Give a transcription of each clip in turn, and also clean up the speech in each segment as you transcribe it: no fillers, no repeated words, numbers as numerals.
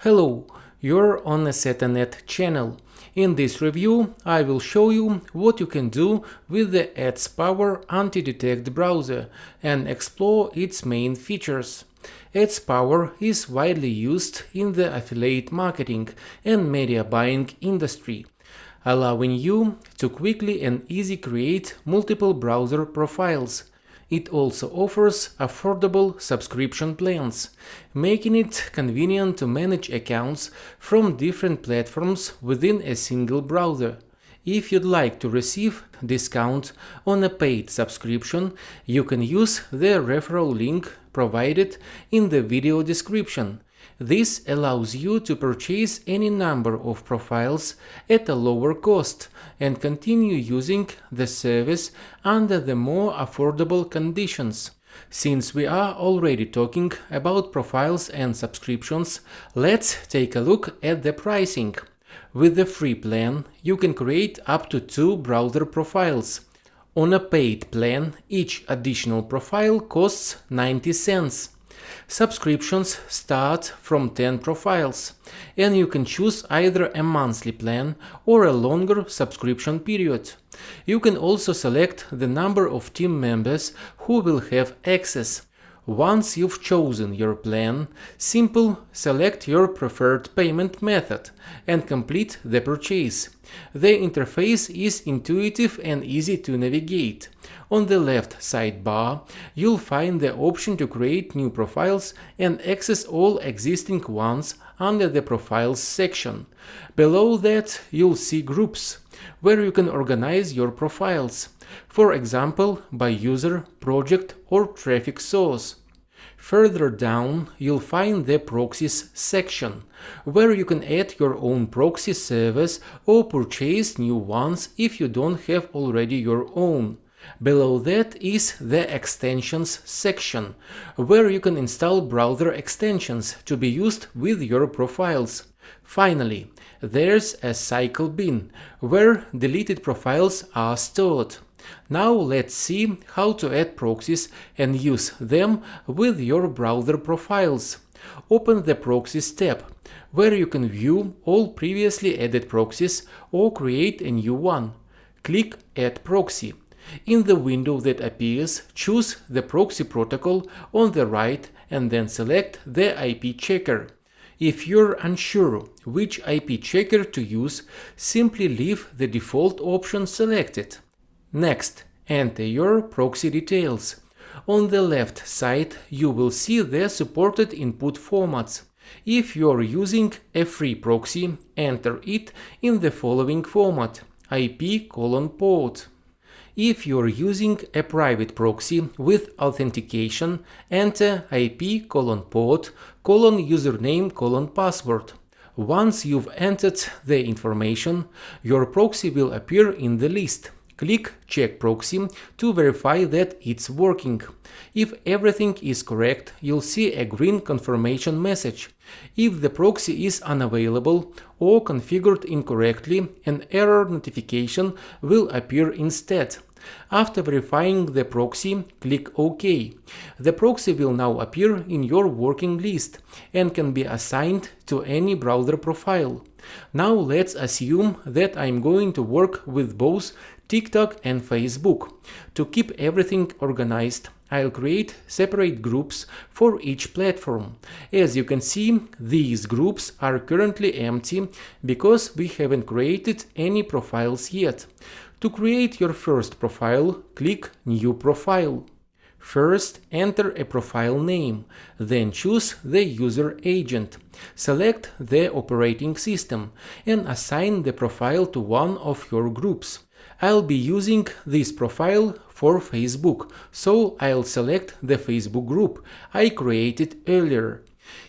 Hello, you're on the SetaNet channel. In this review, I will show you what you can do with the AdsPower Antidetect browser and explore its main features. AdsPower is widely used in the affiliate marketing and media buying industry, allowing you to quickly and easily create multiple browser profiles. It also offers affordable subscription plans, making it convenient to manage accounts from different platforms within a single browser. If you'd like to receive discount on a paid subscription, you can use the referral link provided in the video description. This allows you to purchase any number of profiles at a lower cost and continue using the service under the more affordable conditions. Since we are already talking about profiles and subscriptions, let's take a look at the pricing. With the free plan, you can create up to 2 browser profiles. On a paid plan, each additional profile costs 90 cents. Subscriptions start from 10 profiles, and you can choose either a monthly plan or a longer subscription period. You can also select the number of team members who will have access. Once you've chosen your plan, select your preferred payment method and complete the purchase. The interface is intuitive and easy to navigate. On the left sidebar, you'll find the option to create new profiles and access all existing ones under the Profiles section. Below that, you'll see Groups, where you can organize your profiles, for example, by user, project, or traffic source. Further down, you'll find the Proxies section, where you can add your own proxy servers or purchase new ones if you don't have already your own. Below that is the Extensions section, where you can install browser extensions to be used with your profiles. Finally, there's a Cycle bin, where deleted profiles are stored. Now let's see how to add proxies and use them with your browser profiles. Open the Proxies tab, where you can view all previously added proxies or create a new one. Click Add Proxy. In the window that appears, choose the proxy protocol on the right and then select the IP checker. If you're unsure which IP checker to use, simply leave the default option selected. Next, enter your proxy details. On the left side, you will see the supported input formats. If you're using a free proxy, enter it in the following format: IP:/port. If you're using a private proxy with authentication, enter IP:/port:/username:/password. Once you've entered the information, your proxy will appear in the list. Click Check Proxy to verify that it's working. If everything is correct, you'll see a green confirmation message. If the proxy is unavailable or configured incorrectly, an error notification will appear instead. After verifying the proxy, click OK. The proxy will now appear in your working list and can be assigned to any browser profile. Now let's assume that I'm going to work with both TikTok and Facebook. To keep everything organized, I'll create separate groups for each platform. As you can see, these groups are currently empty because we haven't created any profiles yet. To create your first profile, click New Profile. First, enter a profile name, then choose the user agent. Select the operating system and assign the profile to one of your groups. I'll be using this profile for Facebook, so I'll select the Facebook group I created earlier.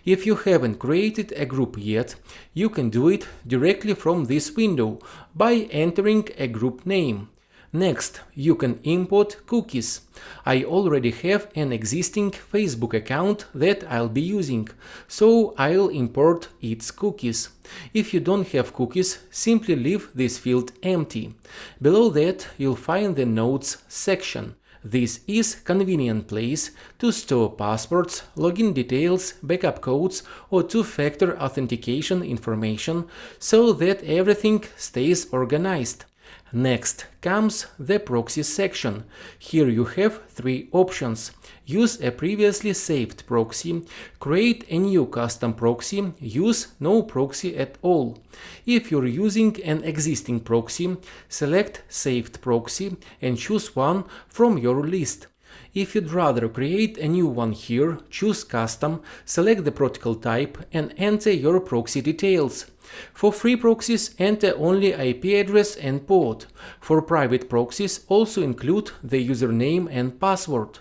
If you haven't created a group yet, you can do it directly from this window by entering a group name. Next, you can import cookies. I already have an existing Facebook account that I'll be using, so I'll import its cookies. If you don't have cookies, simply leave this field empty. Below that, you'll find the Notes section. This is a convenient place to store passwords, login details, backup codes, or two-factor authentication information so that everything stays organized. Next comes the proxy section. Here you have three options. Use a previously saved proxy, create a new custom proxy, use no proxy at all. If you're using an existing proxy, select saved proxy and choose one from your list. If you'd rather create a new one here, choose custom, select the protocol type and enter your proxy details. For free proxies, enter only IP address and port. For private proxies, also include the username and password.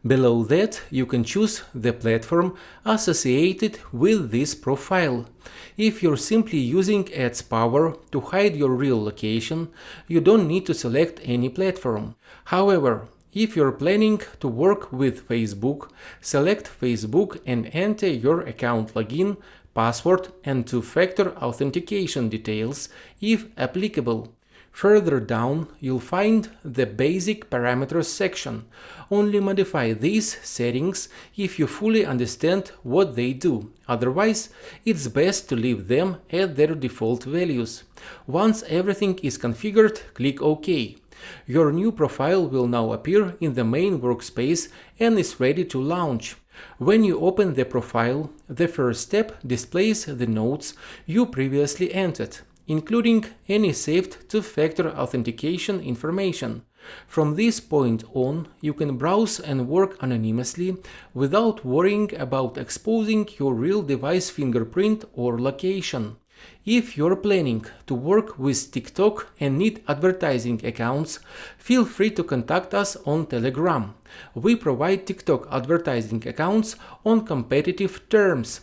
Below that, you can choose the platform associated with this profile. If you're simply using AdsPower to hide your real location, you don't need to select any platform. However, if you're planning to work with Facebook, select Facebook and enter your account login, password and two-factor authentication details if applicable. Further down, you'll find the basic parameters section. Only modify these settings if you fully understand what they do. Otherwise, it's best to leave them at their default values. Once everything is configured, click OK. Your new profile will now appear in the main workspace and is ready to launch. When you open the profile, the first step displays the nodes you previously entered, including any saved two-factor authentication information. From this point on, you can browse and work anonymously without worrying about exposing your real device fingerprint or location. If you're planning to work with TikTok and need advertising accounts, feel free to contact us on Telegram. We provide TikTok advertising accounts on competitive terms.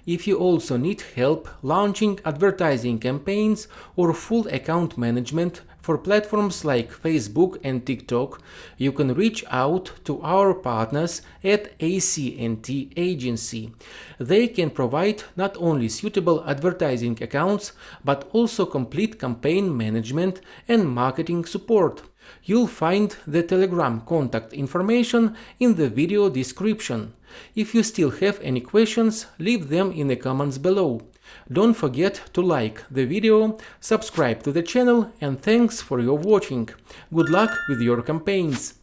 If you also need help launching advertising campaigns or full account management for platforms like Facebook and TikTok, you can reach out to our partners at AT&T Agency. They can provide not only suitable advertising accounts, but also complete campaign management and marketing support. You'll find the Telegram contact information in the video description. If you still have any questions, leave them in the comments below. Don't forget to like the video, subscribe to the channel, and thanks for your watching. Good luck with your campaigns!